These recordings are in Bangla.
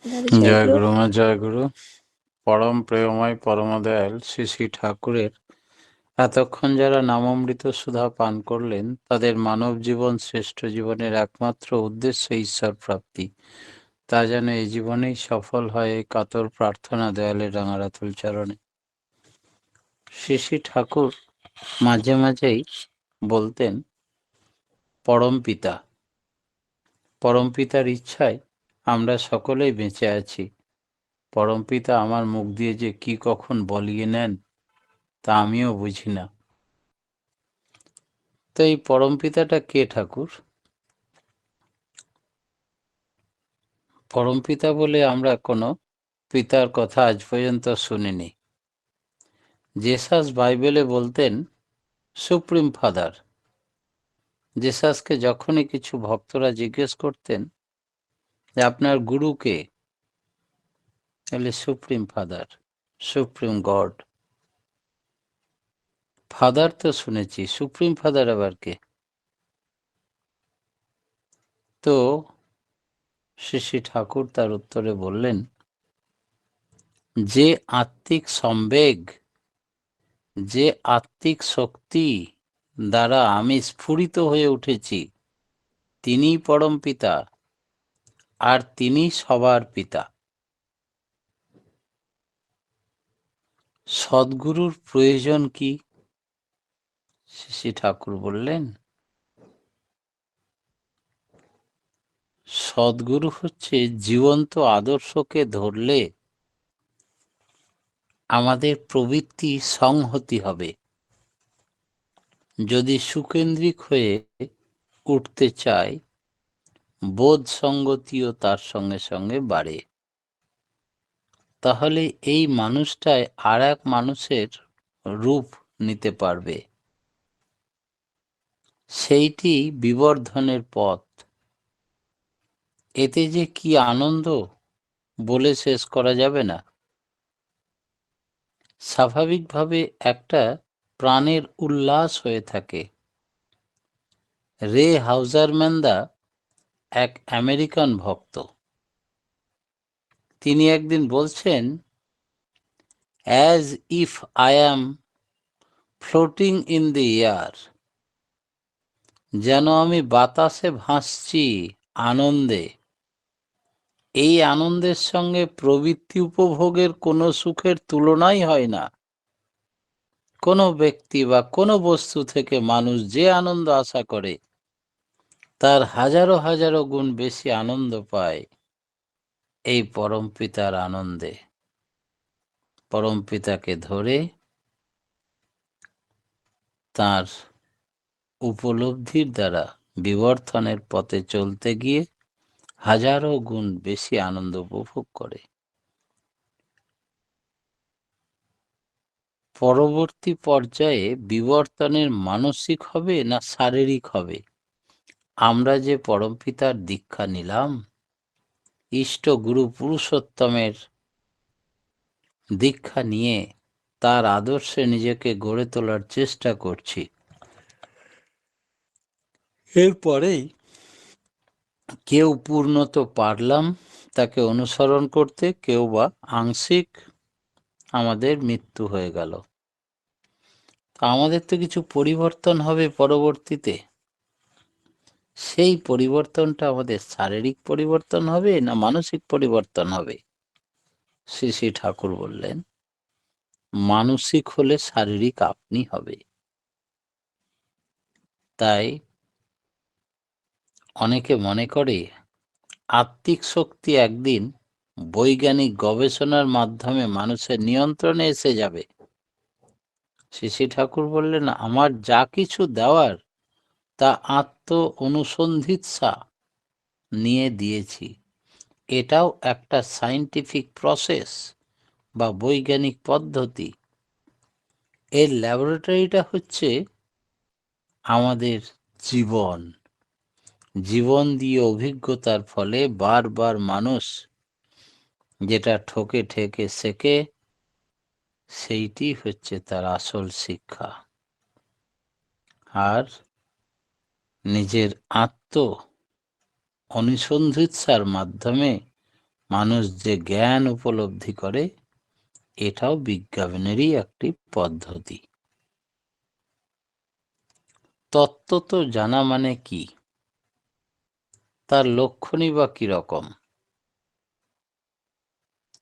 দাদা জয় জয় গুরু। গুরু মা, জয় গুরু। পরম প্রেমময় পরমদয়াল শ্রী শ্রী ঠাকুরের এতক্ষণ যারা নামামৃত সুধা পান করলেন, তাদের মানব জীবন শ্রেষ্ঠ জীবনের একমাত্র উদ্দেশ্য ঈশ্বর প্রাপ্তি। তা যেন এই জীবনেই সফল হয়, এই কাতর প্রার্থনা দয়ালের রাঙারাতুল চরণে। শ্রী শ্রী ঠাকুর মাঝে মাঝেই বলতেন পরম পিতা। পরম পিতার ইচ্ছায় আমরা সকলেই বেঁচে আছি। পরমপিতা আমার মুখ দিয়ে যে কি কখন বলিয়ে নেন তা আমিও বুঝি না। তো এই পরমপিতাটা কে ঠাকুর? পরমপিতা বলে আমরা কোনো পিতার কথা আজ পর্যন্ত শুনিনি। জেসাস বাইবেলে বলতেন সুপ্রিম ফাদার। জেসাসকে যখনই কিছু ভক্তরা জিজ্ঞেস করতেন যে আপনার গুরু কে, তাহলে supreme father, supreme god. Father তো শুনেছি, সুপ্রিম ফাদার আবার কে? তো শ্রী শ্রী ঠাকুর তার উত্তরে বললেন, যে আত্মিক সম্বেগ, যে আত্মিক শক্তি দ্বারা আমি স্ফুরিত হয়ে উঠেছি, তিনিই পরম পিতা, আর তিনি সবার পিতা। সদ্গুরুর প্রয়োজন কি? শ্রী ঠাকুর বললেন, সদ্গুরু হচ্ছে জীবন্ত আদর্শকে ধরলে আমাদের প্রবৃত্তি সংহতি হবে। যদি সুকেন্দ্রিক হয়ে উঠতে চায়, বোধ সঙ্গতিও তার সঙ্গে সঙ্গে বাড়ে। তাহলে এই মানুষটাই আর এক মানুষের রূপ নিতে পারবে। সেইটি বিবর্ধনের পথ। এতে যে কি আনন্দ বলে শেষ করা যাবে না। স্বাভাবিকভাবে একটা প্রাণের উল্লাস হয়ে থাকে। রে হাউজারম্যানদা এক আমেরিকান ভক্ত। তিনি একদিন বলছেন, as if I am floating in the air, যেন আমি বাতাসে ভাসছি আনন্দে। এই আনন্দের সঙ্গে প্রবৃত্তি উপভোগের কোনো সুখের তুলনাই হয় না। কোনো ব্যক্তি বা কোনো বস্তু থেকে মানুষ যে আনন্দ আশা করে, তার হাজারো হাজারো গুণ বেশি আনন্দ পায় এই পরমপিতার আনন্দে। পরমপিতাকে ধরে তার উপলব্ধির দ্বারা বিবর্তনের পথে চলতে গিয়ে হাজারো গুণ বেশি আনন্দ উপভোগ করে। পরবর্তী পর্যায়ে বিবর্তনের মানসিক হবে না শারীরিক হবে? আমরা যে পরমপিতার দীক্ষা নিলাম, ইষ্ট গুরু পুরুষোত্তমের দীক্ষা নিয়ে তার আদর্শে নিজেকে গড়ে তোলার চেষ্টা করছি। এরপরেই কেউ পূর্ণত পারলাম তাকে অনুসরণ করতে, কেউ বা আংশিক আমাদের মৃত্যু হয়ে গেল। আমাদের তো কিছু পরিবর্তন হবে পরবর্তীতে। সেই পরিবর্তনটা আমাদের শারীরিক পরিবর্তন হবে না মানসিক পরিবর্তন হবে? শ্রী শ্রী ঠাকুর বললেন, মানসিক হলে শারীরিক আপনি হবে। তাই অনেকে মনে করে আত্মিক শক্তি একদিন বৈজ্ঞানিক গবেষণার মাধ্যমে মানুষের নিয়ন্ত্রণে এসে যাবে। শ্রী শ্রী ঠাকুর বললেন, আমার যা কিছু দেওয়ার তা আত্ম অনুসন্ধিৎসা নিয়ে দিয়েছি। এটাও একটা সায়েন্টিফিক প্রসেস বা বৈজ্ঞানিক পদ্ধতি। এর ল্যাবরেটরিটা হচ্ছে আমাদের জীবন। জীবন দিয়ে অভিজ্ঞতার ফলে বারবার মানুষ যেটা ঠকে ঠেকে শেখে, সেইটি হচ্ছে তার আসল শিক্ষা। আর নিজের আত্ম অনুসন্ধিৎসার মাধ্যমে মানুষ যে জ্ঞান উপলব্ধি করে, এটাও বিজ্ঞাপনেরই একটি পদ্ধতি। তত্ত্বত জানা মানে কি? তার লক্ষণই বা কিরকম?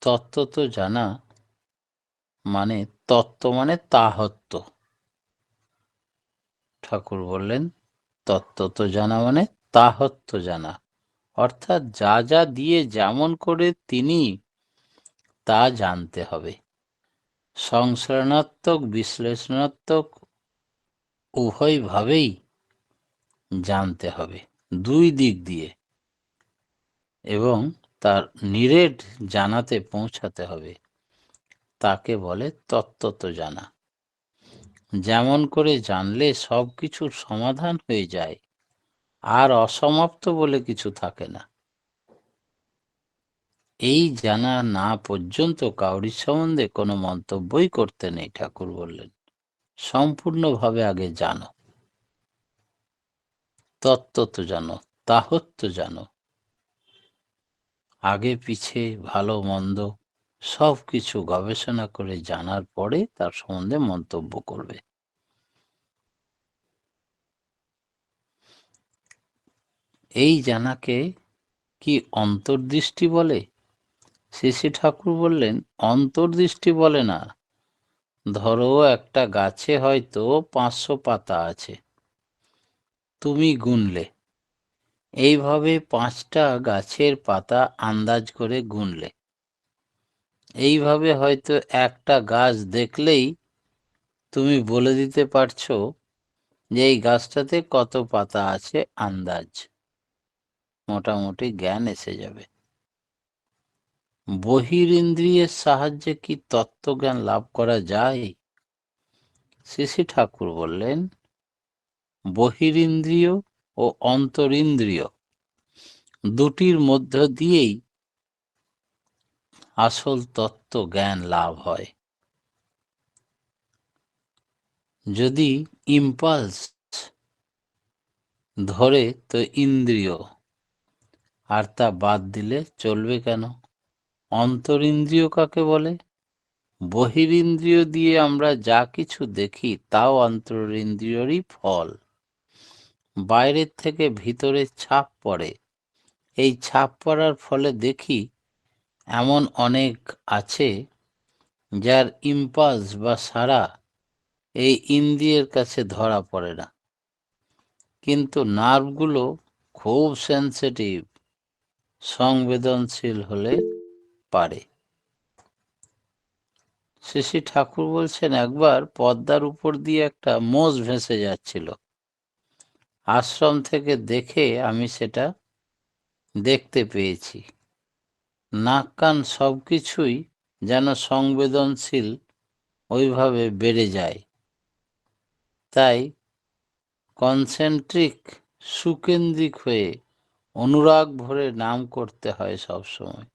তত্ত্বত জানা মানে, তত্ত্ব মানে তাহত্ত্ব। ঠাকুর বললেন তত্ত্বত জানা মানে তাহত্ত্ব জানা, অর্থাৎ যা যা দিয়ে যেমন করে তিনি তা জানতে হবে। সংশ্লেষণাত্মক বিশ্লেষণাত্মক উভয়ভাবেই জানতে হবে, দুই দিক দিয়ে, এবং তার নিরেট জানাতে পৌঁছাতে হবে। তাকে বলে তত্ত্বত জানা। যেমন করে জানলে সব কিছুর সমাধান হয়ে যায়, আর অসমাপ্ত বলে কিছু থাকে না। এই জানা না পর্যন্ত কাউরির সম্বন্ধে কোনো মন্তব্যই করতে নেই। ঠাকুর বললেন সম্পূর্ণভাবে আগে জানো, তত্ত্বত জানো, তাহত্ত্ব জানো। আগে পিছে ভালো মন্দ সব কিছু গবেষণা করে জানার পরে তার সম্বন্ধে মন্তব্য করবে। এই জানাকে কি অন্তর্দৃষ্টি বলে? শ্রী ঠাকুর বললেন অন্তর্দৃষ্টি বলে না। ধরো একটা গাছে হয়তো 500 পাতা আছে, তুমি গুনলে, এইভাবে 5টা গাছের পাতা আন্দাজ করে গুনলে। এইভাবে হয়তো একটা গাছ দেখলেই তুমি বলে দিতে পারছো যে এই গাছটাতে কত পাতা আছে, আন্দাজ, মোটামুটি জ্ঞান এসে যাবে। বহিরিন্দ্রিয়ের সাহায্যে কি তত্ত্বজ্ঞান লাভ করা যায়? শ্রী ঠাকুর বললেন বহিরিন্দ্রিয় ও অন্তরিন্দ্রিয় দুটির মধ্য দিয়েই আসল তত্ত্ব জ্ঞান লাভ হয়। যদি ইম্পালস ধরে তো ইন্দ্রিয়, আর তা বাদ দিলে চলবে কেন? অন্তরিন্দ্রিয় কাকে বলে? বহিরিন্দ্রিয় দিয়ে আমরা যা কিছু দেখি তাও অন্তরিন্দ্রিয়রই ফল। বাইরের থেকে ভিতরে ছাপ পড়ে, এই ছাপ পড়ার ফলে দেখি এমন অনেক আছে যার ইম্পালস বা সাড়া এই ইন্দ্রিয়ের কাছে ধরা পড়ে না, কিন্তু নার্ভগুলো খুব সেন্সিটিভ, সংবেদনশীল হলে পারে। শ্রী ঠাকুর বলছেন একবার পদ্মার উপর দিয়ে একটা মোষ ভেসে যাচ্ছিল। আশ্রম থেকে দেখে আমি সেটা দেখতে পেয়েছি। নাক কান সবকিছুই যেন সংবেদনশীল ওইভাবে বেড়ে যায়। তাই কনসেন্ট্রিক সুকেন্দ্রিক হয়ে অনুরাগ ভরে নাম করতে হয় সবসময়,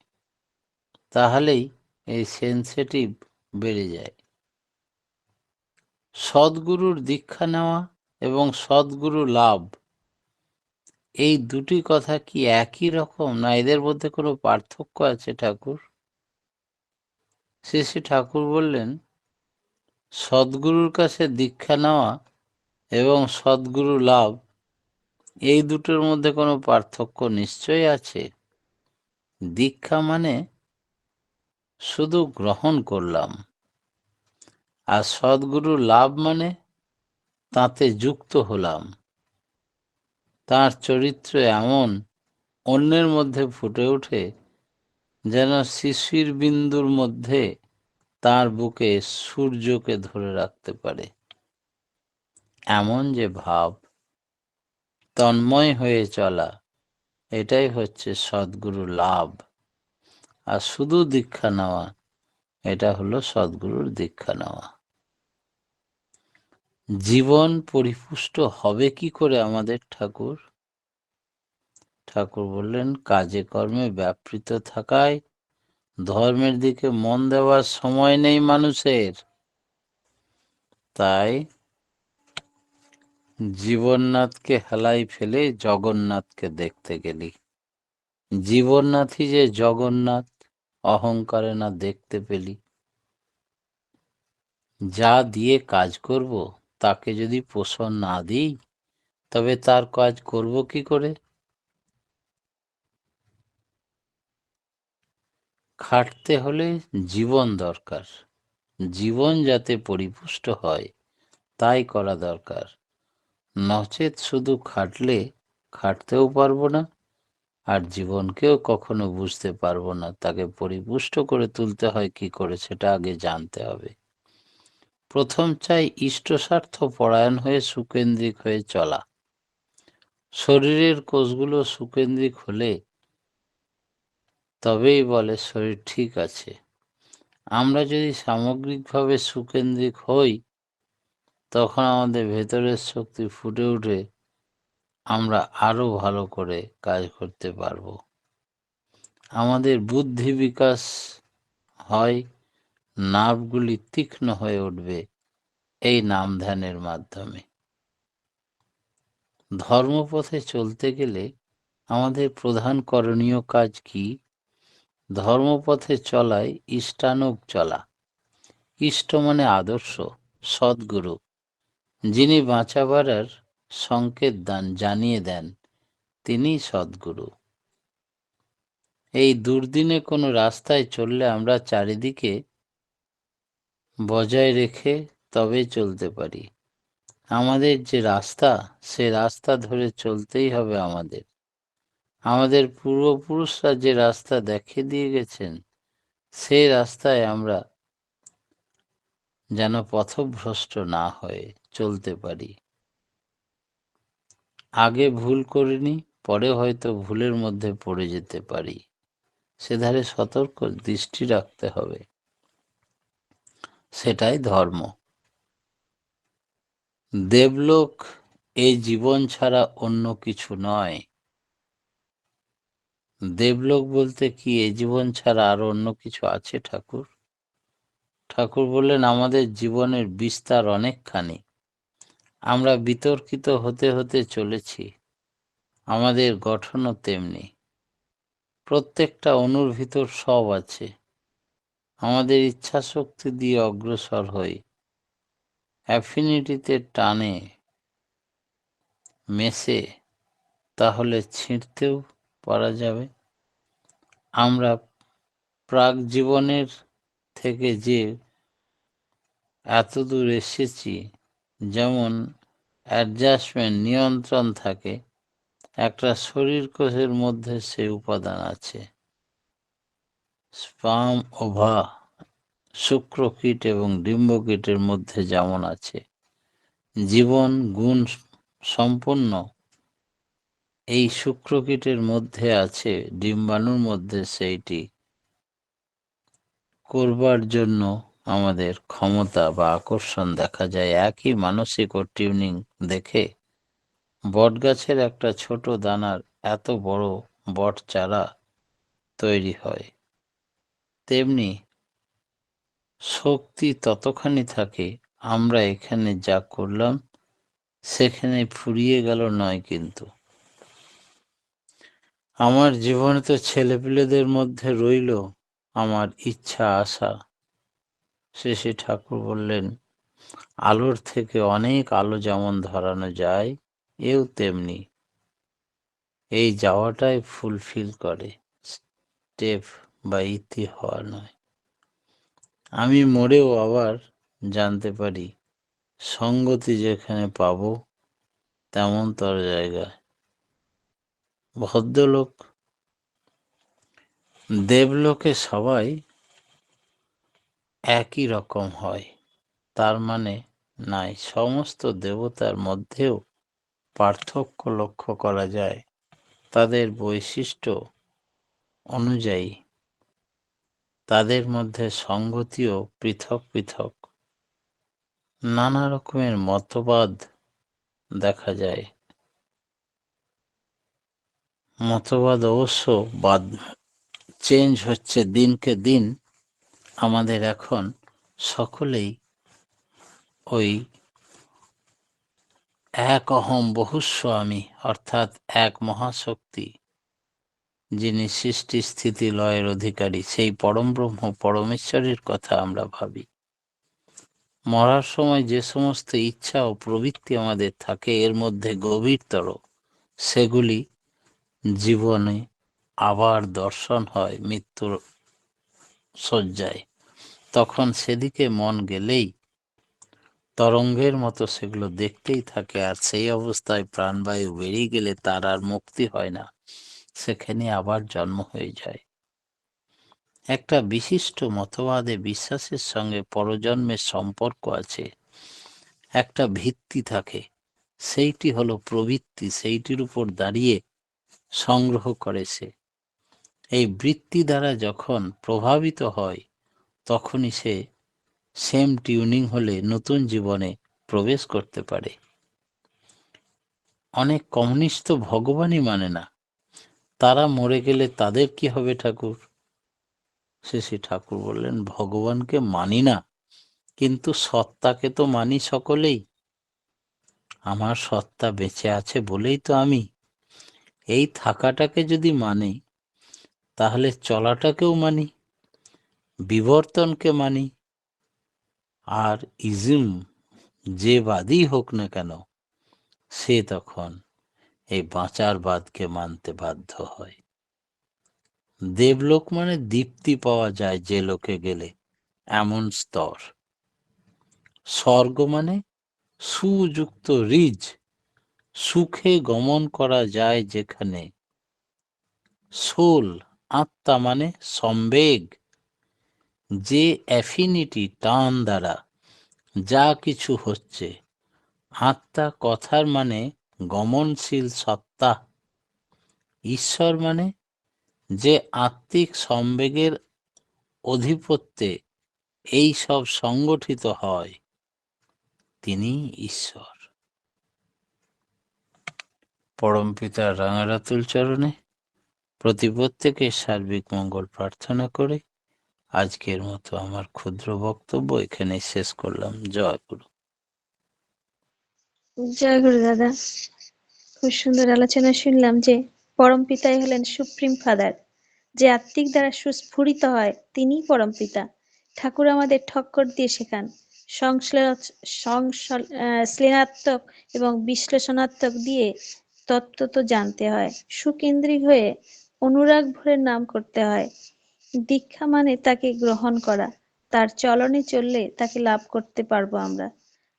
তাহলেই এই সেন্সিটিভ বেড়ে যায়। সদ্গুরুর দীক্ষা নেওয়া এবং সদ্গুরু লাভ, এই দুটি কথা কি একই রকম, না এদের মধ্যে কোনো পার্থক্য আছে? ঠাকুর শ্রী ঠাকুর বললেন সদ্গুরুর কাছে দীক্ষা নেওয়া এবং সদ্গুরু লাভ, এই দুটোর মধ্যে কোনো পার্থক্য নিশ্চয়ই আছে। দীক্ষা মানে শুধু গ্রহণ করলাম, আর সদ্গুরু লাভ মানে তাতে যুক্ত হলাম। তার চরিত্র এমন অন্যের মধ্যে ফুটে ওঠে যেন শিশির বিন্দুর মধ্যে তার বুকে সূর্যকে ধরে রাখতে পারে, এমন যে ভাব, তন্ময় হয়ে চলা, এটাই হচ্ছে সদ্গুরু লাভ। আর শুধু দীক্ষা নেওয়া, এটা হলো সদ্গুরুর দীক্ষা নেওয়া। জীবন পরিপুষ্ট হবে কি করে আমাদের? ঠাকুর বললেন কাজে কর্মে ব্যাপৃত থাকায় ধর্মের দিকে মন দেওয়ার সময় নেই মানুষের। তাই জীবননাথকে হেলাই ফেলে জগন্নাথকে দেখতে গেলি, জীবননাথই যে জগন্নাথ, অহংকারে না দেখতে পেলি। যা দিয়ে কাজ করব তাকে যদি পোষণ না দিই, তবে তার কাজ করব কি করে? খাটতে হলে জীবন দরকার। জীবন যাতে পরিপুষ্ট হয় তাই করা দরকার। নচেত শুধু খাটলে খাটতেও পারবো না, আর জীবনকেও কখনো বুঝতে পারবো না। তাকে পরিপুষ্ট করে তুলতে হয় কি করে, সেটা আগে জানতে হবে। প্রথম চাই ইষ্টস্বার্থ পরায়ণ হয়ে সুকেন্দ্রিক হয়ে চলা। শরীরের কোষগুলো সুকেন্দ্রিক হলে তবেই বলে শরীর ঠিক আছে। আমরা যদি সামগ্রিকভাবে সুকেন্দ্রিক হই, তখন আমাদের ভেতরের শক্তি ফুটে উঠে আমরা আরো ভালো করে কাজ করতে পারব। আমাদের বুদ্ধি বিকাশ হয়, নার্ভগুলি তীক্ষ্ণ হয়ে উঠবে এই নাম ধ্যানের মাধ্যমে। ধর্মপথে চলতে গেলে আমাদের প্রধান করণীয় কাজ কি? ধর্মপথে চলায় ইষ্টানুগ চলা। ইষ্ট মানে আদর্শ, সদ্গুরু, যিনি বাঁচাবার সংকেত জানিয়ে দেন, তিনিই সদ্গুরু। এই দুর্দিনে কোনো রাস্তায় চললে আমরা চারিদিকে বজায় রেখে তবে চলতে পারি। আমাদের যে রাস্তা, সে রাস্তা ধরে চলতেই হবে আমাদের। আমাদের পূর্বপুরুষরা যে রাস্তা দেখিয়ে দিয়ে গেছেন, সেই রাস্তায় আমরা যেন পথভ্রষ্ট না হয়ে চলতে পারি। আগে ভুল করিনি, পরে হয়তো ভুলের মধ্যে পড়ে যেতে পারি, সেধারে সতর্ক দৃষ্টি রাখতে হবে। সেটাই ধর্ম। দেবলোক এই জীবন ছাড়া অন্য কিছু নয়। দেবলোক বলতে কি এই জীবন ছাড়া আরো অন্য কিছু আছে ঠাকুর? ঠাকুর বললেন, আমাদের জীবনের বিস্তার অনেকখানি। আমরা বিতর্কিত হতে হতে চলেছি। আমাদের গঠনও তেমনি। প্রত্যেকটা অণুর ভিতর সব আছে। আমাদের ইচ্ছা শক্তি দিয়ে অগ্রসর হই, অ্যাফিনিটিতে টানে মেশে, তাহলে ছিঁড়তেও পারা যাবে। আমরা প্রাক জীবনের থেকে যে এতদূর এসেছি, যেমন অ্যাডজাস্টমেন্ট, নিয়ন্ত্রণ থাকে, একটা শরীর কোষের মধ্যে সেই উপাদান আছে। স্পার্ম, ওভা, শুক্রকীট এবং ডিম্বকীটের মধ্যে যেমন আছে, জীবন গুণ সম্পন্ন এই শুক্রকীটের মধ্যে আছে, ডিম্বাণুর মধ্যে সেইটি করবার জন্য আমাদের ক্ষমতা বা আকর্ষণ দেখা যায়। একই মানসিক ও টিউনিং দেখে বটগাছের একটা ছোট দানার এত বড় বট চারা তৈরি হয়। তেমনি শক্তি ততখানি থাকে, আমরা এখানে যা করলাম সেখানে ফুরিয়ে গেল নয়। কিন্তু আমার জীবনে তো ছেলেপিলেদের মধ্যে রইল আমার ইচ্ছা আশা। শেষে ঠাকুর বললেন, আলোর থেকে অনেক আলো যেমন ধরানো যায়, এও তেমনি। এই যাওয়াটাই ফুলফিল করে, স্টেপ বা ইতি হওয়া নয়। আমি মরেও আবার জানতে পারি সঙ্গতি যেখানে পাবো তেমনতর জায়গায়। ভদ্রলোক, দেবলোকে সবাই একই রকম হয় তার মানে নাই। সমস্ত দেবতার মধ্যেও পার্থক্য লক্ষ্য করা যায়। তাদের বৈশিষ্ট্য অনুযায়ী তাদের মধ্যে সংগতিও পৃথক পৃথক। নানা রকমের মতবাদ দেখা যায়। মতবাদ অবশ্য চেঞ্জ হচ্ছে দিনকে দিন। আমাদের এখন সকলেই ওই এক অহম বহুস্ব আমি, অর্থাৎ এক মহাশক্তি যিনি সৃষ্টি স্থিতি লয়ের অধিকারী, সেই পরম ব্রহ্ম পরমেশ্বরের কথা আমরা ভাবি। মরার সময় যে সমস্ত ইচ্ছা ও প্রবৃত্তি আমাদের থাকে, এর মধ্যে গভীরতর সেগুলি জীবনে আবার দর্শন হয় মৃত্যুর শয্যায়। তখন সেদিকে মন গেলেই তরঙ্গের মতো সেগুলো দেখতেই থাকে, আর সেই অবস্থায় প্রাণবায়ু বেরিয়ে গেলে তার আর মুক্তি হয় না, সেখানে আবার জন্ম হয়ে যায়। একটা বিশিষ্ট মতবাদে বিশ্বাসের সঙ্গে পরজন্মের সম্পর্ক আছে, একটা ভিত্তি থাকে, সেইটি হলো প্রবৃত্তি, সেইটির উপর দাঁড়িয়ে সংগ্রহ করে সে। এই বৃত্তি দ্বারা যখন প্রভাবিত হয়, তখনই সে সেম টিউনিং হলে নতুন জীবনে প্রবেশ করতে পারে। অনেক কমিউনিস্ট তো ভগবানই মানে না, তারা মরে গেলে তাদের কি হবে ঠাকুর? শ্রী ঠাকুর বললেন, ভগবানকে মানি না, কিন্তু সত্তাকে তো মানি সকলেই। আমার সত্তা বেঁচে আছে বলেই তো আমি। এই থাকাটাকে যদি মানি, তাহলে চলাটাকেও মানি, বিবর্তনকে মানি। আর ইজম যে বাদই হোক না কেন, সে তখন এই বাঁচার বাদকে মানতে বাধ্য হয়। দেবলোক মানে দীপ্তি পাওয়া যায় যে লোকে গেলে, এমন স্তর। স্বর্গ মানে সুযুক্ত রিজ, সুখে গমন করা যায় যেখানে। সোল আত্মা মানে সম্বেগ, যে অ্যাফিনিটি টান দ্বারা যা কিছু হচ্ছে। আত্মা কথার মানে গমনশীল সত্তা। ঈশ্বর মানে যে আত্মিক সম্বেগের অধিপত্যে এই সব সংগঠিত হয়, তিনি ঈশ্বর। পরমপিতার রাঙারাতুল চরণে প্রতি প্রত্যেকের সার্বিক মঙ্গল প্রার্থনা করে আজকের মতো আমার ক্ষুদ্র বক্তব্য এখানে শেষ করলাম। জয় গুরু। জয় গুরু দাদা। খুব সুন্দর আলোচনা শুনলাম যে পরম পিতাই হলেন সুপ্রিম ফাদার, যে আত্মিক দ্বারা সুস্ফুরিত হয় তিনিই পরম পিতা। ঠাকুর আমাদের ঠক্কর দিয়ে শেখান সংশ্লেষাত্মক এবং বিশ্লেষণাত্মক দিয়ে তত্ত্ব তো জানতে হয়, সুকেন্দ্রিক হয়ে অনুরাগ ভরে নাম করতে হয়। দীক্ষা মানে তাকে গ্রহণ করা, তার চলনে চললে তাকে লাভ করতে পারবো আমরা।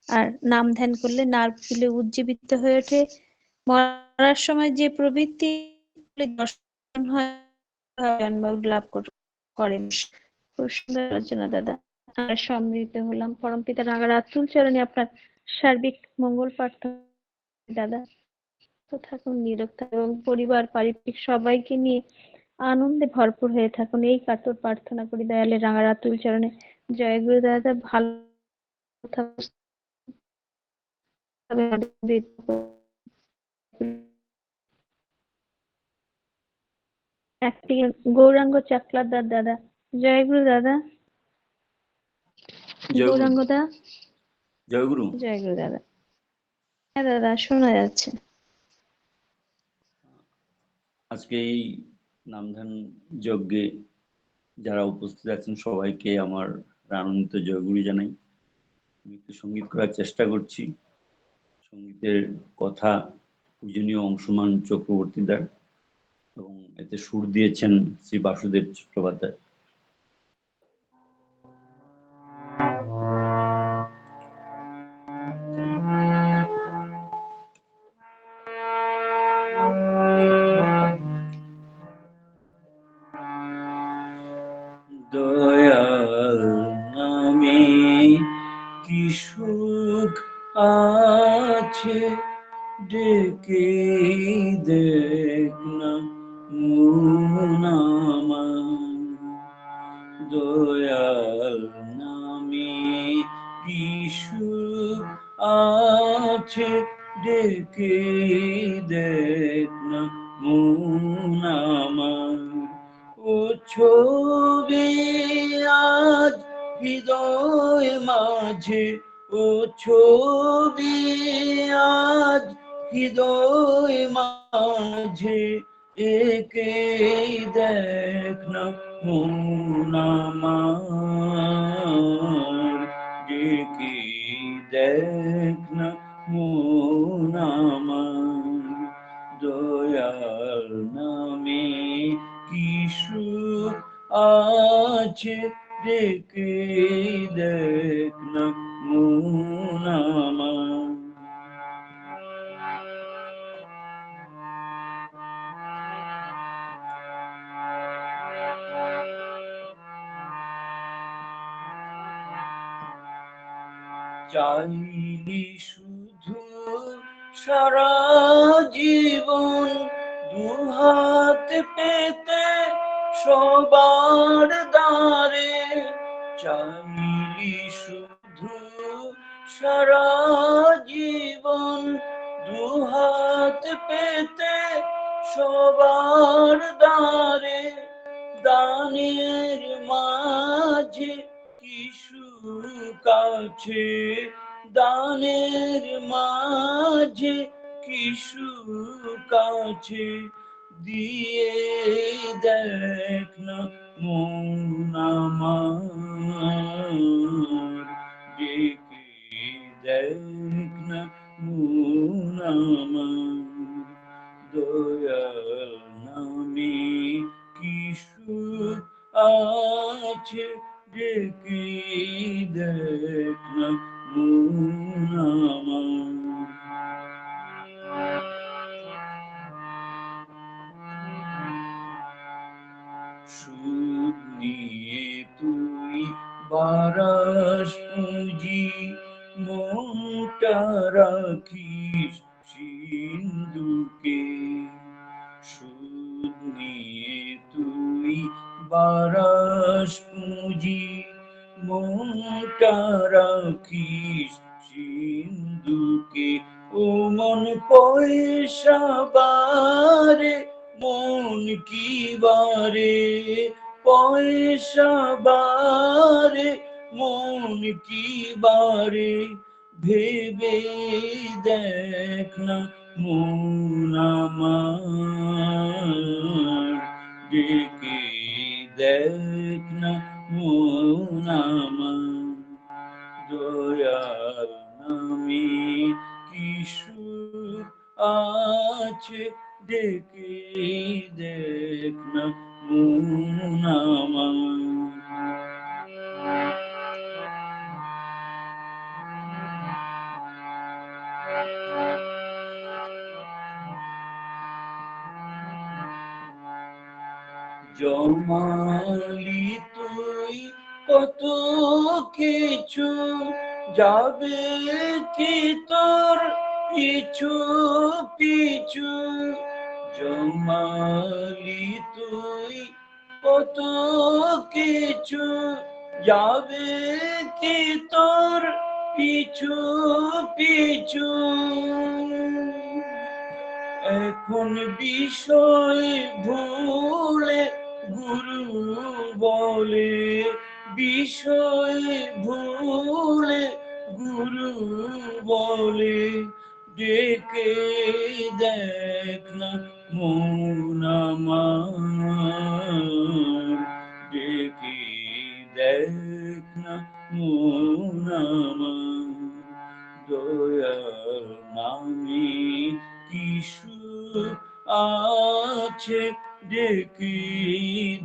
আর নাম ধ্যান করলে নার্ভ গুলো উজ্জীবিত হয়ে ওঠে। মরার সময় যে প্রবৃত্তি দর্শন হয়, জন্ম লাভ করেন। খুব সুন্দর আলোচনা দাদা। আমরা সম্মিলিত হলাম পরম পিতা রাঙারাতুল চরণে আপনার সার্বিক মঙ্গল প্রার্থনা দাদা। তো থাকুন, নিরোগ থাকুন এবং পরিবার পারিবারিক সবাইকে নিয়ে আনন্দে ভরপুর হয়ে থাকুন, এই কাতর প্রার্থনা করি দয়ালে রাঙারাতুল চরণে। জয় গুরু দাদা, ভালো থাকুন। একটি গৌরাঙ্গ চাকলাদার দাদা। জয় গুরু দাদা। গৌরাঙ্গ দা। জয় গুরু। জয় গুরু দাদা। হ্যাঁ দাদা, শোনা যাচ্ছে। আজকে এই নামধান যজ্ঞে যারা উপস্থিত আছেন সবাইকে আমার আনন্দিত জয়গুরু জানাই। আমি একটু সঙ্গীত করার চেষ্টা করছি। সঙ্গীতের কথা পূজনীয় অংশুমান চক্রবর্তীদার এবং এতে সুর দিয়েছেন শ্রী বাসুদেব চট্টোপাধ্যায়। দয়াল নামে কি সুখ আছে, ডেকে দেখ না মন আমার। দয়াল নামে কি সুখ আছে, ডেকে দেখ না মন আমার। ও ছবি আজ হৃদয় মাঝে, ও ছবি আজ হৃদয় মাঝে, একেই দেখ না মন আমার, একেই দেখ না মন আমার, দয়াল নামে কি সুখ আছে, একেই দেখ না মন আমার। চাইলি শুধু সারা জীবন দুহাত পেতে সবার দ্বারে, চাইলি শুধু সারা জীবন দুহাত পেতে সবার দ্বারে, দানের মাঝে কি সুখ আছে, দানের মাঝে কি সুখ আছে, দিয়ে দেখ না মন আমার, ডেকে দেখ না মন আমার, দয়াল নামে কি সুখ আছে, ডেকে দেখ না মন আমার। সুদ নিয়ে তুই বারাস পুঁজি, মনটা রাখিস সিন্ধুকে, সুদ নিয়ে তুই বারাস পুঁজি, মনটা রাখিস সিন্ধুকে, ও মন পয়সা বারে মন কি বারে, পয়সা বারে মন কি বারে, ভেবে দেখ না মন আমার, ডেকে দেখ না মন আমার, দয়াল নামে কি সুখ আছে, ডেকে দেখ না মন আমার। জমালি তুই কত কিছু, যাবে কি তোর পিছু পিছু, জমালি তুই কত কিছু, যাবে কি তোর পিছু পিছু, এখন বিষয় ভুলে গুরু বলে, বিষয় ভুলে গুরু বলে, ডেকে দেখ না মন আমার, ডেকে দেখ না মন আমার, দয়াল নামে কি সুখ আছে, ডেকে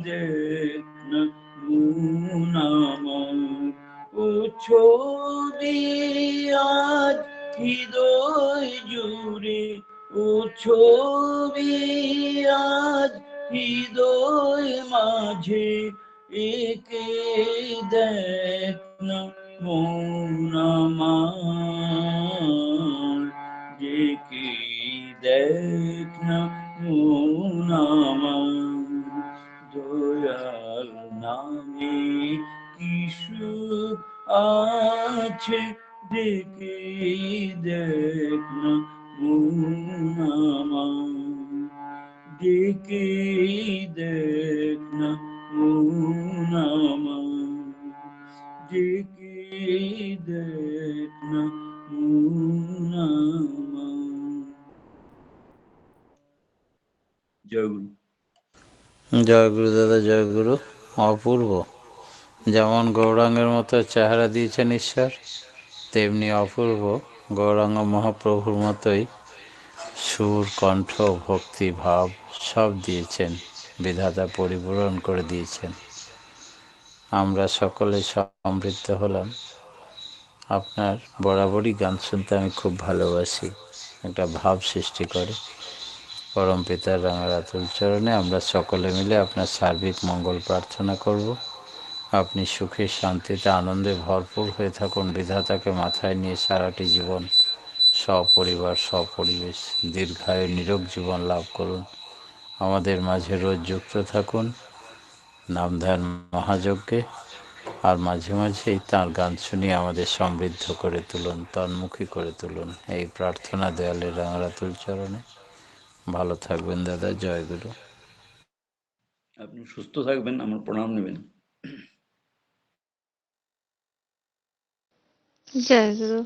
দেখ না মন আমার, ও ছবি আজ হৃদয় জুড়ে, ও ছবি আজ হৃদয় মাঝে, একে দেখ না মন আমার, ডেকে দেখ না মন আমার, দয়াল নামে কি সুখ আছে, ডেকে দেখ না মন আমার, ডেকে দেখ না মন আমার, ডেকে দেখ না মন আমার। জয় গুরু। জয় গুরু দাদা, জয় গুরু। অপূর্ব। যেমন গৌরাঙ্গের মতো চেহারা দিয়েছেন ঈশ্বর, তেমনি অপূর্ব গৌরাঙ্গ মহাপ্রভুর মতোই সুর, কণ্ঠ, ভক্তি ভাব সব দিয়েছেন, বিধাতা পরিপূরণ করে দিয়েছেন। আমরা সকলে সমৃদ্ধ হলাম। আপনার বরাবরই গান শুনতে আমি খুব ভালোবাসি, একটা ভাব সৃষ্টি করে। পরম পিতার রাঙা আতুল চরণে আমরা সকলে মিলে আপনার সার্বিক মঙ্গল প্রার্থনা করব। আপনি সুখে, শান্তিতে, আনন্দে ভরপুর হয়ে থাকুন। বিধাতাকে মাথায় নিয়ে সারাটি জীবন সপরিবার, সপরিবেশ দীর্ঘায়ু নিরোগ জীবন লাভ করুন। আমাদের মাঝে রোজ যুক্ত থাকুন নামধ্যান মহাযজ্ঞে, আর মাঝে মাঝেই তাঁর গান শুনিয়ে আমাদের সমৃদ্ধ করে তুলুন, তন্মুখী করে তুলুন। এই প্রার্থনা দয়ালের রাঙারাতুল চরণে। ভালো থাকবেন দাদা, জয় গুরু। আপনি সুস্থ থাকবেন, আমার প্রণাম নেবেন। জয় গুরু।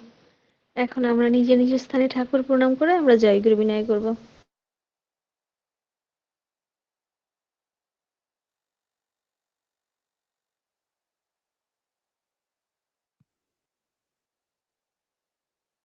এখন আমরা নিজ নিজ স্থানে ঠাকুর প্রণাম করে আমরা জয় গুরু বিনয় করব।